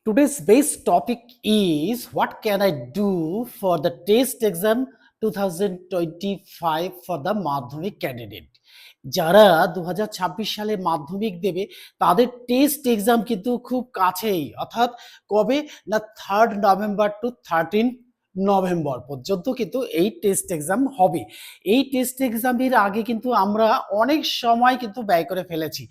Today's base topic is what can I do for the test exam 2025 for the মাধ্যমিক candidate. যারা 2026 সালে মাধ্যমিক দেবে তাদের টেস্ট এক্সাম কিন্তু খুব কাছেই, অর্থাৎ কবে না 3 নভেম্বর টু 13 নভেম্বর পর্যন্ত কিন্তু এই টেস্ট এক্সাম হবে। এই টেস্ট এক্সামের আগে কিন্তু আমরা অনেক সময় কিন্তু ব্যয় করে ফেলেছি,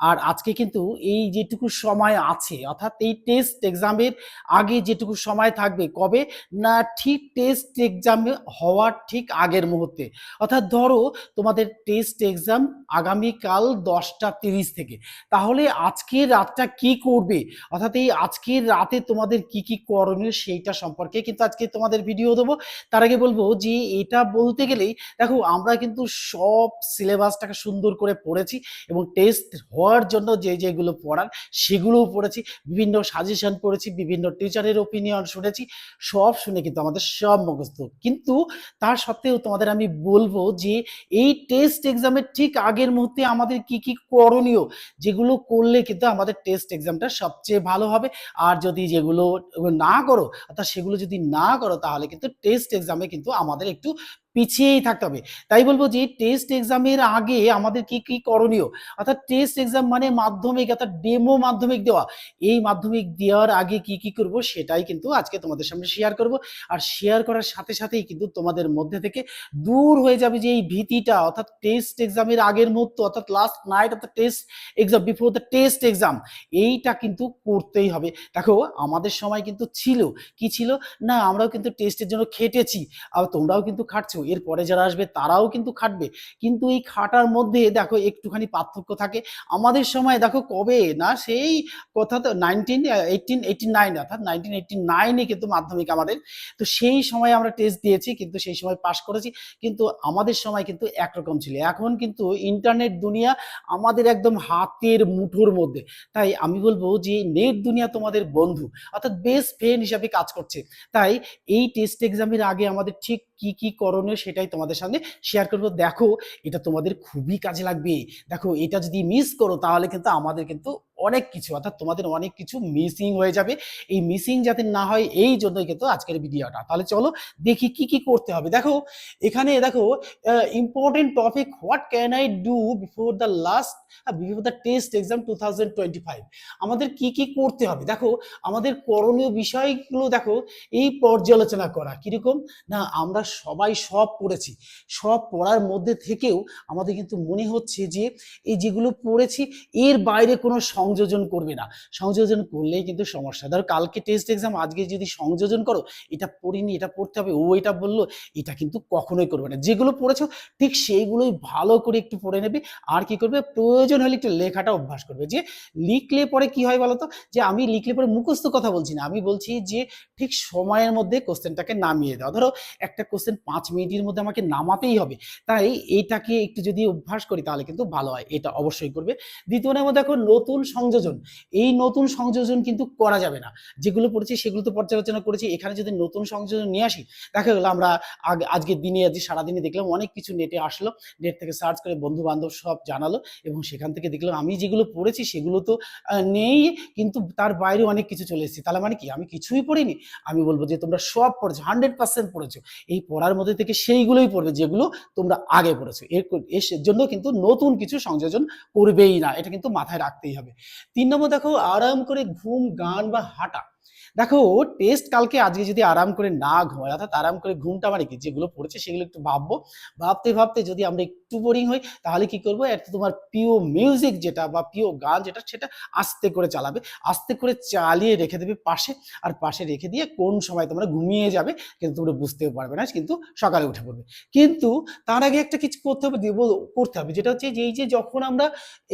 আর আজকে কিন্তু এই যেটুকু সময় আছে, অর্থাৎ এই টেস্ট এক্সামের আগে যেটুকু সময় থাকবে, কবে না ঠিক টেস্ট এক্সাম হওয়ার ঠিক আগের মুহূর্তে, অর্থাৎ ধরো তোমাদের টেস্ট এক্সাম আগামীকাল 10:30 থেকে, তাহলে আজকের রাতটা কি করবে, অর্থাৎ এই আজকের রাতে তোমাদের কি কি করণীয় সেইটা সম্পর্কে কিন্তু আজকে তোমাদের ভিডিও দেবো। তার আগে বলবো যে এটা বলতে গেলেই দেখো আমরা কিন্তু সব সিলেবাসটাকে সুন্দর করে পড়েছি এবং টেস্ট হওয়ার জন্য যেগুলো পড়ার সেগুলোও পড়েছি, বিভিন্ন সাজেশন পড়েছি, বিভিন্ন টিচারের ওপিনিয়ন শুনেছি, সব শুনে কিন্তু আমাদের সব মুখস্থ। কিন্তু তার সত্ত্বেও তোমাদের আমি বলবো যে এই টেস্ট এক্সামের ঠিক আগের মুহূর্তে আমাদের কি কি করণীয়, যেগুলো করলে কিন্তু আমাদের টেস্ট এক্সামটা সবচেয়ে ভালো হবে। আর যদি যেগুলো না করো, অর্থাৎ সেগুলো যদি না করো, তাহলে কিন্তু টেস্ট এক্সামে কিন্তু আমাদের একটু পিছিয়েই থাকতে হবে। তাই বলবো যে টেস্ট এক্সামের আগে আমাদের কি কি করণীয়, অর্থাৎ টেস্ট এক্সাম মানে মাধ্যমিক, অর্থাৎ ডেমো মাধ্যমিক দেওয়া। এই মাধ্যমিক দেওয়ার আগে কি কি করব সেটাই কিন্তু আজকে তোমাদের সামনে শেয়ার করব। আর শেয়ার করার সাথে সাথেই কিন্তু তোমাদের মধ্যে থেকে দূর হয়ে যাবে যে এই ভীতিটা, অর্থাৎ টেস্ট এক্সামের আগের মুহূর্ত, অর্থাৎ last night of the test exam, before the test exam, এইটা কিন্তু করতেই হবে। দেখো আমাদের সময় কিন্তু ছিল কি ছিল না, আমরাও কিন্তু টেস্টের জন্য খেটেছি, আর তোমরাও কিন্তু খাটছো, এরপরে যারা আসবে তারাও কিন্তু খাটবে, কিন্তু এই খাটার মধ্যে দেখো একটুখানি পার্থক্য থাকে। আমাদের সময় দেখো কবে না সেই কথা তো 1889, অর্থাৎ 1989-এ কিন্তু মাধ্যমিক আমাদের, তো সেই সময় আমরা টেস্ট দিয়েছি, কিন্তু সেই সময় পাশ করেছি। কিন্তু আমাদের সময় কিন্তু একরকম ছিল, এখন কিন্তু ইন্টারনেট দুনিয়া আমাদের একদম হাতের মুঠোর মধ্যে। তাই আমি বলবো যে নেট দুনিয়া তোমাদের বন্ধু, অর্থাৎ বেস্ট ফ্রেন্ড হিসাবে কাজ করছে। তাই এই টেস্ট এক্সামের আগে আমাদের ঠিক কি কি করণীয় সেটাই তোমাদের সামনে শেয়ার করবো। দেখো এটা তোমাদের খুবই কাজে লাগবে। দেখো এটা যদি মিস করো তাহলে কিন্তু আমাদের কিন্তু অনেক কিছু, অর্থাৎ তোমাদের অনেক কিছু মিসিং হয়ে যাবে। এই মিসিং যাতে না হয় এই জন্যই কিন্তু আজকের ভিডিওটা। তাহলে চলো দেখি কি কি করতে হবে। দেখো এখানে দেখো important topic, what can I do before the test exam 2025। আমাদের কি কি করতে হবে, দেখো আমাদের করণীয় বিষয়গুলো দেখো এই পর্যালোচনা করা কিরকম না, আমরা সবাই সব পড়েছি, সব পড়ার মধ্যে থেকেও আমাদের কিন্তু মনে হচ্ছে যে এই যেগুলো পড়েছি এর বাইরে কোনো সংযোজন করবে না, সংযোজন করলেই কিন্তু সমস্যা। ধরো কালকে টেস্ট এক্সাম, আজকে যদি সংযোজন করো, এটা পড়িনি এটা পড়তে হবে, ও এটা বললো, এটা কিন্তু কখনোই করবে না। যেগুলো পড়েছো ঠিক সেইগুলোই ভালো করে একটু পড়ে নেবে। আর কি করবে, প্রয়োজন হলে একটু লেখাটা অভ্যাস করবে। যে লিখলে পরে কি হয় বলতো, যে আমি লিখলে পরে মুখস্থ কথা বলছি না, আমি বলছি যে ঠিক সময়ের মধ্যে কোশ্চেনটাকে নামিয়ে দেওয়া। ধরো একটা কোশ্চেন 5 মিনিটের মধ্যে আমাকে নামাতেই হবে, তাই এইটাকে একটু যদি অভ্যাস করি তাহলে কিন্তু ভালো হয়, এটা অবশ্যই করবে। দ্বিতীয় নম্বর দেখো নতুন সংযোজন, এই নতুন সংযোজন কিন্তু করা যাবে না। যেগুলো পড়েছি সেগুলো তো পর্যালোচনা করেছি, এখানে যদি নতুন সংযোজন নিয়ে আসি, দেখা গেলো আমরা আজকের দিনে আজ সারাদিনে দেখলাম অনেক কিছু নেটে আসলো, নেট থেকে সার্চ করে বন্ধু বান্ধব সব জানালো, এবং সেখান থেকে দেখলাম আমি যেগুলো পড়েছি সেগুলো তো নেই, কিন্তু তার বাইরে অনেক কিছু চলে এসেছে। তাহলে মানে কি আমি কিছুই পড়িনি? আমি বলবো যে তোমরা সব পড়েছো, 100% পড়েছো। এই পড়ার মধ্যে থেকে সেইগুলোই পড়বে যেগুলো তোমরা আগে পড়েছো, এর জন্য কিন্তু নতুন কিছু সংযোজন করবেই না, এটা কিন্তু মাথায় রাখতেই হবে। 3 নম্বর দেখো আরাম করে ঘুম, গান বা হাঁটা। দেখো টেস্ট কালকে, আজকে যদি আরাম করে না ঘুমায়, অর্থাৎ আরাম করে ঘুমটা মানে কি, যেগুলো পড়েছে সেগুলো একটু ভাববো, ভাবতে ভাবতে যদি আমরা একটু বোরিং হই তাহলে কি করবো, একটা তোমার প্রিয় মিউজিক যেটা বা প্রিয় গান যেটা, সেটা আস্তে করে চালাবে, আস্তে করে চালিয়ে রেখে দেবে পাশে, আর পাশে রেখে দিয়ে কোন সময় তোমরা ঘুমিয়ে যাবে কিন্তু তোমরা বুঝতেও পারবে না, কিন্তু সকালে উঠে পড়বে। কিন্তু তার আগে একটা কিছু করতে হবে, করতে হবে, যেটা হচ্ছে যে এই যে যখন আমরা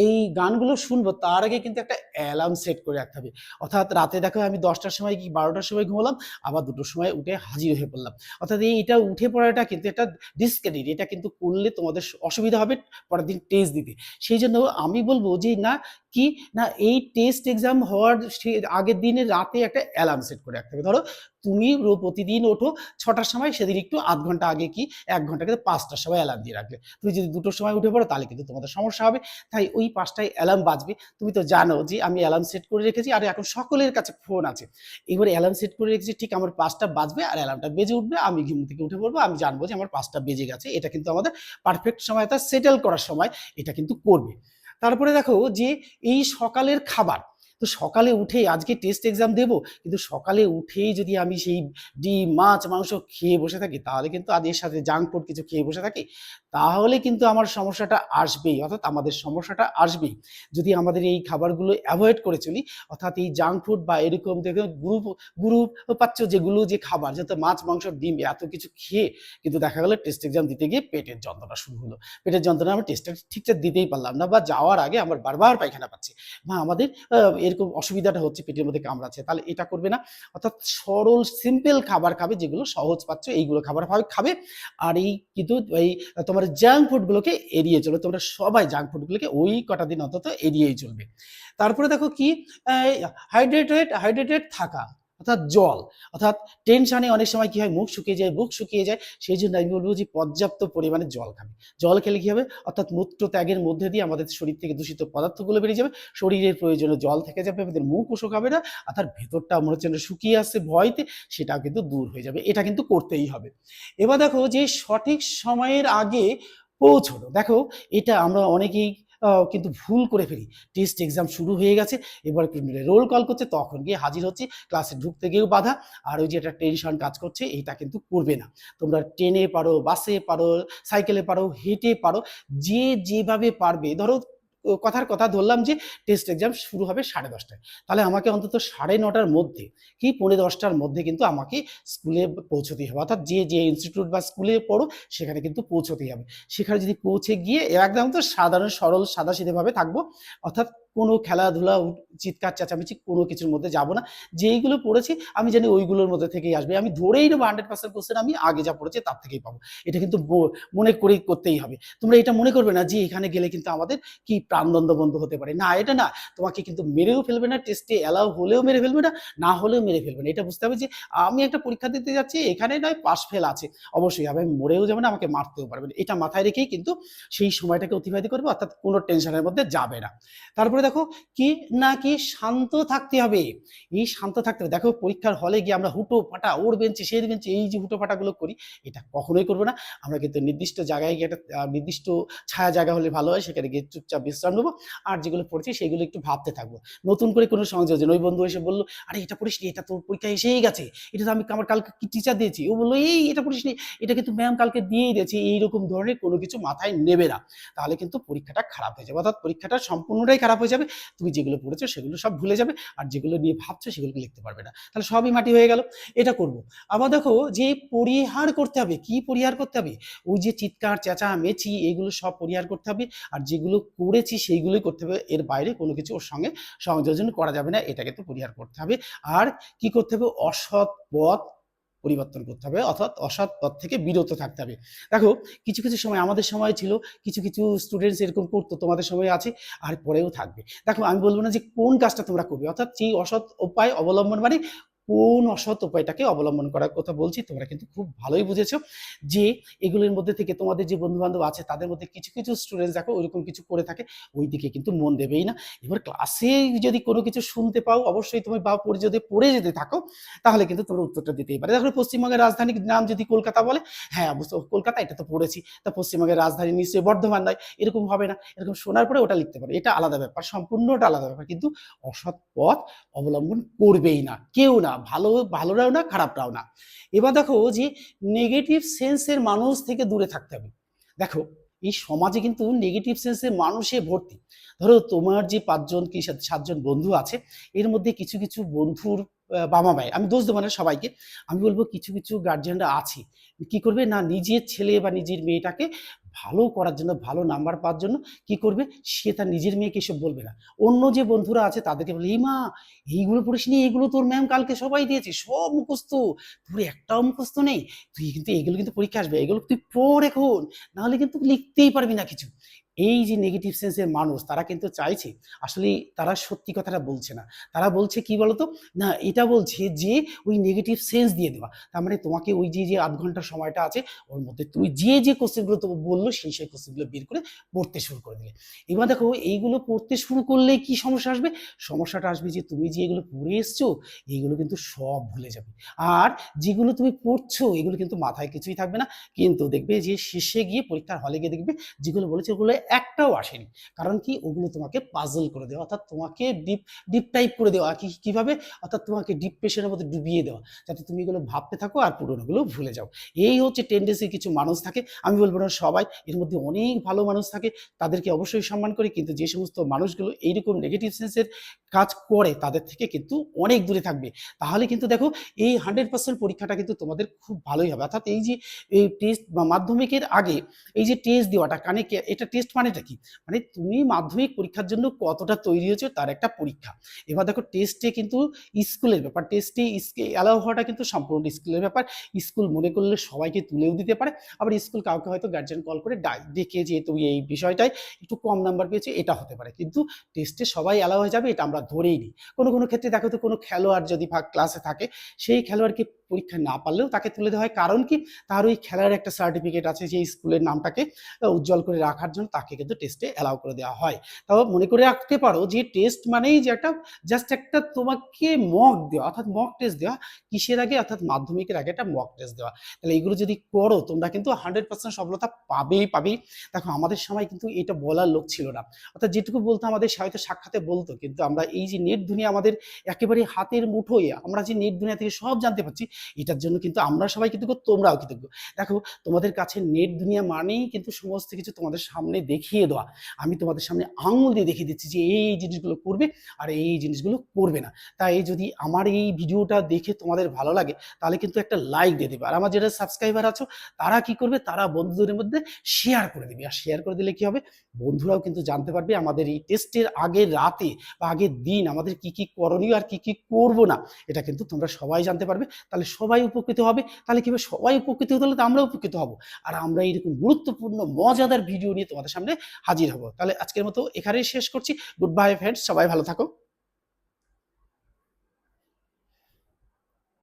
এই গানগুলো শুনবো তার আগে কিন্তু একটা অ্যালার্ম সেট করে রাখতে হবে। অর্থাৎ রাতে দেখো আমি 10টার সময় কি 12টার সময় ঘুমালাম, আবার 2টোর সময় উঠে হাজির হয়ে পড়লাম, অর্থাৎ এটা উঠে পড়াটা কিন্তু একটা ডিসক্রেডিট, এটা কিন্তু করলে তোমাদের অসুবিধা হবে পরের দিন টেস্ট দিতে। সেই জন্য আমি বলবো যে না, কি না, এই টেস্ট এক্সাম হওয়ার আগের দিনে রাতে একটা অ্যালার্ম সেট করে রাখতে হবে। ধরো তুমি প্রতিদিন ওঠো 6টার সময়, সেদিন একটু আধ ঘন্টা আগে কি 1 ঘন্টা কিন্তু 5টার সময় অ্যালার্ম দিয়ে রাখলে। তুমি যদি 2টোর সময় উঠে পড়ো তাহলে কিন্তু তোমাদের সমস্যা হবে। তাই ওই 5টায় অ্যালার্ম বাজবে। তুমি তো জানো যে আমি অ্যালার্ম সেট করে রেখেছি, আর এখন সকলের কাছে ফোন আছে। এবারে অ্যালার্ম সেট করে রেখেছি, ঠিক আমার 5টা বাজবে আর অ্যালার্মটা বেজে উঠবে, আমি ঘুম থেকে উঠে পড়বো, আমি জানবো যে আমার 5টা বেজে গেছে। এটা কিন্তু আমাদের পারফেক্ট সময়টা সেটেল করার সময় এটা কিন্তু করবে। তারপরে দেখো যে এই সকালের খাবার, তো সকালে উঠে আজকে টেস্ট এক্সাম দেব, কিন্তু সকালে উঠেই যদি আমি সেই ডিম মাছ মাংস খেয়ে বসে থাকি, তাহলে কিন্তু আজ এর সাথে জাঙ্ক ফুড কিছু খেয়ে বসে থাকি, তাহলে কিন্তু আমার সমস্যাটা আসবেই, অর্থাৎ আমাদের সমস্যাটা আসবেই। যদি আমাদের এই খাবারগুলো অ্যাভয়েড করে চলি, অর্থাৎ এই জাঙ্ক ফুড বা এরকম দেখে গ্রুপ পাচ্ছ যেগুলো যে খাবার, যাতে মাছ মাংস ডিম এত কিছু খেয়ে কিন্তু দেখা গেল টেস্ট এক্সাম দিতে গিয়ে পেটের যন্ত্রণা শুরু হলো। পেটের যন্ত্রণা আমি টেস্টটা ঠিকঠাক দিতেই পারলাম না, বা যাওয়ার আগে আমার বারবার পায়খানা পাচ্ছে, বা আমাদের এরকম অসুবিধাটা হচ্ছে, পেটের মধ্যে কামড়াচ্ছে, তাহলে এটা করবে না। অর্থাৎ সরল সিম্পল খাবার খাবে, যেগুলো সহজ পাচ্ছ এইগুলো খাবার খাবে। আর এই কিন্তু এই তোমার জাঙ্ক ফুডগুলোকে এড়িয়ে চলো, তোমরা সবাই জাঙ্ক ফুডগুলোকে ওই কটা দিন অন্তত এড়িয়েই চলবে। তারপরে দেখো কি, হাইড্রেটেড থাকা, অর্থাৎ জল, অর্থাৎ টেনশনে অনেক সময় কি হয়, মুখ শুকিয়ে যায়, সেই জন্য আমি বলবো যে পর্যাপ্ত পরিমাণে জল খাবে। জল খেলে কি হবে, অর্থাৎ মূত্র ত্যাগের মধ্যে দিয়ে আমাদের শরীর থেকে দূষিত পদার্থগুলো বেরিয়ে যাবে, শরীরের প্রয়োজনে জল থেকে যাবে, আমাদের মুখ শুকাবে না, অর্থাৎ ভেতরটা মনে হচ্ছে শুকিয়ে আসছে ভয়তে, সেটাও কিন্তু দূর হয়ে যাবে। এটা কিন্তু করতেই হবে। এবার দেখো যে সঠিক সময়ের আগে পৌঁছানো, দেখো এটা আমরা অনেকেই কিন্তু ভুল করে ফেলি। টেস্ট এক্সাম শুরু হয়ে গেছে, এবার রোল কল করছে, তখন গিয়ে হাজির হচ্ছে, ক্লাসে ঢুকতে গিয়েও বাধা, আর ওই যে একটা টেনশন কাজ করছে, এইটা কিন্তু করবে না। তোমরা ট্রেনে পারো, বাসে পারো, সাইকেলে পারো, হেঁটে পারো, যে যেভাবে পারবে। ধরো কথার কথা ধরলাম যে টেস্ট এক্সাম শুরু হবে 10:30টায়, তাহলে আমাকে অন্তত 9:30টার মধ্যে কি 9:45টার মধ্যে কিন্তু আমাকে স্কুলে পৌঁছতেই হবে, অর্থাৎ যে ইনস্টিটিউট বা স্কুলে পড়ো সেখানে কিন্তু পৌঁছতেই হবে। সেখানে যদি পৌঁছে গিয়ে একদম তো সাধারণ সরল সাদাসিধেভাবে থাকবো, অর্থাৎ কোনো খেলাধুলা চিৎকার চেঁচামেচি কোনো কিছুর মধ্যে যাব না। যেইগুলো পড়েছি আমি জানি ওইগুলোর মধ্যে থেকেই আসবে, আমি ধরেই নেবো 100% কোশ্চেন আমি আগে যা পড়েছি তার থেকেই পাবো। এটা কিন্তু মনে করেই করতেই হবে। তোমরা এটা মনে করবে না যে এখানে গেলে কিন্তু আমাদের কি প্রাণদণ্ড বন্ধ হতে পারে, না এটা না, তোমাকে কিন্তু মেরেও ফেলবে না, টেস্টে অ্যালাউ হলেও মেরে ফেলবে না, না হলেও মেরে ফেলবে না। এটা বুঝতে হবে যে আমি একটা পরীক্ষা দিতে যাচ্ছি, এখানে নয় পাস ফেল আছে, অবশ্যই হবে, আমি মরেও যাবো না, আমাকে মারতেও পারবে না। এটা মাথায় রেখেই কিন্তু সেই সময়টাকে অতিবাহিত করবে, অর্থাৎ কোনো টেনশনের মধ্যে যাবে না। তারপরে দেখো কি না কি শান্ত থাকতে হবে। এই শান্ত থাকতে হবে, দেখো পরীক্ষার হলে গিয়ে আমরা হুটো পাটা ওর বেঞ্চে সেই বেঞ্চে এই যে হুটো পাটাগুলো করি, এটা কখনোই করবো না। আমরা কিন্তু নির্দিষ্ট জায়গায় গিয়ে একটা নির্দিষ্ট ছায়া জায়গা হলে ভালো হয়, সেখানে গিয়ে চুপচাপ বিশ্রাম নেবো, আর যেগুলো পড়েছি সেগুলো একটু ভাবতে থাকবো। নতুন করে কোনো সংযোজন, ওই বন্ধু এসে বললো আরে এটা পড়িস নি, এটা তোর পরীক্ষা এসেই গেছে, এটা তো আমি আমার কালকে কি টিচার দিয়েছি, ও বললো এই এটা পড়িস নি, এটা কিন্তু ম্যাম কালকে দিয়েই দিয়েছে, এইরকম ধরনের কোনো কিছু মাথায় নেবে না, তাহলে কিন্তু পরীক্ষাটা খারাপ হয়ে যাবে, অর্থাৎ পরীক্ষাটা সম্পূর্ণটাই খারাপ হয়ে যাবে। তুমি যেগুলো পড়েছো সেগুলো সব ভুলে যাবে, আর যেগুলো নিয়ে ভাবছো সেগুলো লিখতে পারবে না, তাহলে সবই মাটি হয়ে গেল। এটা করবো। আবার দেখো যে পরিহার করতে হবে, কি পরিহার করতে হবে, ওই যে চিৎকার চেঁচামেচি এগুলো সব পরিহার করতে হবে, আর যেগুলো করেছি সেইগুলোই করতে হবে, এর বাইরে কোনো কিছু ওর সঙ্গে সংযোজন করা যাবে না, এটাকে তো পরিহার করতে হবে। আর কি করতে হবে, অসৎ পথ পরিবর্তন করতে হবে, অর্থাৎ অসৎ পথ থেকে বিরত থাকতে হবে। দেখো কিছু কিছু সময় আমাদের সময় ছিল, কিছু কিছু স্টুডেন্টস এরকম করতো, তোমাদের সময় আছে, আর পরেও থাকবে। দেখো আমি বলবো না যে কোন কাজটা তোমরা করবে, অর্থাৎ সেই অসৎ উপায় অবলম্বন মানে কোন অসৎ উপায়টাকে অবলম্বন করার কথা বলছি, তোমরা কিন্তু খুব ভালোই বুঝেছো। যে এগুলোর মধ্যে থেকে তোমাদের যে বন্ধু বান্ধব আছে তাদের মধ্যে কিছু কিছু স্টুডেন্টস দেখো ওইরকম কিছু করে থাকে, ওই দিকে কিন্তু মন দেবেই না। এবার ক্লাসে যদি কোনো কিছু শুনতে পাও, অবশ্যই তুমি বা পড়ে যেতে থাকো, তাহলে কিন্তু তোমরা উত্তরটা দিতেই পারে। দেখো পশ্চিমবঙ্গের রাজধানীর নাম যদি কলকাতা বলে, হ্যাঁ অবশ্য কলকাতা, এটা তো পড়েছি, তা পশ্চিমবঙ্গের রাজধানী নিশ্চয়ই বর্ধমান নয়, এরকম হবে না, এরকম শোনার পরে ওটা লিখতে পারে, এটা আলাদা ব্যাপার, সম্পূর্ণটা আলাদা ব্যাপার, কিন্তু অসৎ পথ অবলম্বন করবেই না কেউ না, ভালোরাও না, খারাপরাও না। এবার দেখো যে নেগেটিভ সেন্সের মানুষ থেকে দূরে থাকতে হবে। দেখো এই সমাজে কিন্তু নেগেটিভ সেন্সের মানুষে ভর্তি। ধরো তোমার যে 5জন কি 7জন বন্ধু আছে, এর মধ্যে কিছু কিছু বন্ধুর বাবা মায়ের, আমি দোষ দেবো না সবাইকে, আমি বলবো কিছু কিছু গার্জিয়ানরা আছে কি করবে না, নিজের ছেলে বা নিজের মেয়েটাকে ভালো করার জন্য, ভালো নাম্বার পাওয়ার জন্য কি করবে, সে তার নিজের মেয়েকে এসব বলবে না, অন্য যে বন্ধুরা আছে তাদেরকে বলে এই মা এইগুলো পড়িস নি, এগুলো তোর ম্যাম কালকে সবাই দিয়েছে, সব মুখস্থ, তোর একটাও মুখস্থ নেই, তুই কিন্তু এগুলো কিন্তু পরীক্ষা আসবে, এগুলো তুই পড় এখন, নাহলে কিন্তু লিখতেই পারবি না কিছু। এই যে নেগেটিভ সেন্সের মানুষ তারা কিন্তু চাইছে, আসলে তারা সত্যি কথাটা বলছে না, তারা বলছে কি বলতো, না এটা বলছে যে ওই নেগেটিভ সেন্স দিয়ে দেওয়া। তার মানে তোমাকে ওই যে যে 8 ঘন্টার সময়টা আছে ওর মধ্যে তুমি যে যে কোশ্চেনগুলো তোমাকে বললো সেই সেই কোশ্চেনগুলো বের করে পড়তে শুরু করে দিলে। এবার দেখো এইগুলো পড়তে শুরু করলে কি সমস্যা আসবে, সমস্যাটা আসবে যে তুমি যে এগুলো পড়ে এসছো এইগুলো কিন্তু সব ভুলে যাবে, আর যেগুলো তুমি পড়ছো এগুলো কিন্তু মাথায় কিছুই থাকবে না। কিন্তু দেখবে যে শেষে গিয়ে পরীক্ষার হলে গিয়ে দেখবে যেগুলো বলেছে ওগুলো একটাও আসেনি। কারণ কি, ওগুলো তোমাকে পাজল করে দেওয়া, অর্থাৎ তোমাকে ডিপ ডিপ টাইপ করে দেওয়া। কিভাবে, অর্থাৎ তোমাকে ডিপ্রেশনের মধ্যে ডুবিয়ে দেওয়া, যাতে তুমি এগুলো ভাবতে থাকো আর পুরোনোগুলো ভুলে যাও। এই হচ্ছে টেন্ডেন্সি কিছু মানুষ থাকে, আমি বলবো না সবাই, এর মধ্যে অনেক ভালো মানুষ থাকে, তাদেরকে অবশ্যই সম্মান করি। কিন্তু যে সমস্ত মানুষগুলো এইরকম নেগেটিভ সেন্সের কাজ করে তাদের থেকে কিন্তু অনেক দূরে থাকবে। তাহলে কিন্তু দেখো এই 100% পরীক্ষাটা কিন্তু তোমাদের খুব ভালোই হবে। অর্থাৎ এই যে এই টেস্ট বা মাধ্যমিকের আগে এই যে টেস্ট দেওয়াটা, কানে এটা টেস্ট মানেটা কি, মানে তুমি মাধ্যমিক পরীক্ষার জন্য কতটা তৈরি হয়েছো তার একটা পরীক্ষা। এবার দেখো টেস্টে কিন্তু স্কুলের ব্যাপার, টেস্টে অ্যালাউ হওয়াটা কিন্তু সম্পূর্ণ স্কুলের ব্যাপার। স্কুল মনে করলে সবাইকে তুলেও দিতে পারে, আবার স্কুল কাউকে হয়তো গার্জিয়ান কল করে ডেকে যে তুই এই বিষয়টায় একটু কম নাম্বার পেয়েছে এটা হতে পারে, কিন্তু টেস্টে সবাই অ্যালাউ হয়ে যাবে এটা আমরা ধরেই নিই। কোনো কোনো ক্ষেত্রে দেখো তো কোনো খেলোয়াড় যদি ক্লাসে থাকে, সেই খেলোয়াড়কে পরীক্ষা না পারলেও তাকে তুলে দেওয়া হয়, কারণ কি, তার ওই খেলার একটা সার্টিফিকেট আছে যে স্কুলের নামটাকে উজ্জ্বল করে রাখার জন্য তাকে কিন্তু টেস্টে অ্যালাউ করে দেওয়া হয়। তাও মনে করে রাখতে পারো যে টেস্ট মানেই যে একটা জাস্ট একটা তোমাকে মক দেওয়া, অর্থাৎ মক টেস্ট দেওয়া। কিসের আগে, অর্থাৎ মাধ্যমিকের আগে একটা মক টেস্ট দেওয়া। তাহলে এগুলো যদি করো তোমরা কিন্তু 100% সফলতা পাবেই। দেখো আমাদের সময় কিন্তু এটা বলার লোক ছিল না, অর্থাৎ যেটুকু বলতো আমাদের হয়তো সাক্ষাতে বলতো, কিন্তু আমরা এই যে নেট দুনিয়া আমাদের একেবারে হাতের মুঠোয়, আমরা যে নেট দুনিয়া থেকে সব জানতে পারছি, এটার জন্য কিন্তু আমরা সবাই কৃতজ্ঞ, তোমরাও কৃতজ্ঞ। দেখো তোমাদের কাছে নেট দুনিয়া মানেই কিন্তু সমস্ত কিছু তোমাদের সামনে দেখিয়ে দেওয়া। আমি তোমাদের সামনে আঙুল দিয়ে দেখিয়ে দিচ্ছি যে এই জিনিসগুলো করবে আর এই জিনিসগুলো করবে না। তাই যদি আমার এই ভিডিওটা দেখে তোমাদের ভালো লাগে তাহলে কিন্তু একটা লাইক দিয়ে দেবে, আর আমার যারা সাবস্ক্রাইবার আছো তারা কি করবে, তারা বন্ধুদের মধ্যে শেয়ার করে দিবে। আর শেয়ার করে দিলে কি হবে, বন্ধুরাও কিন্তু জানতে পারবে আমাদের এই টেস্টের আগের রাতে বা আগের দিন আমাদের কি কি করণীয় আর কি কি করব না, এটা কিন্তু তোমরা সবাই জানতে পারবে। তাহলে সবাই উপকৃত হবে। তাহলে কি হবে, সবাই উপকৃত হতে হলে তো আমরা উপকৃত হব, আর আমরা এরকম গুরুত্বপূর্ণ মজাদার ভিডিও নিয়ে তোমাদের সামনে হাজির হব। তাহলে আজকের মতো এখানেই শেষ করছি। গুড বাই ফ্রেন্ডস, সবাই ভালো থাকো।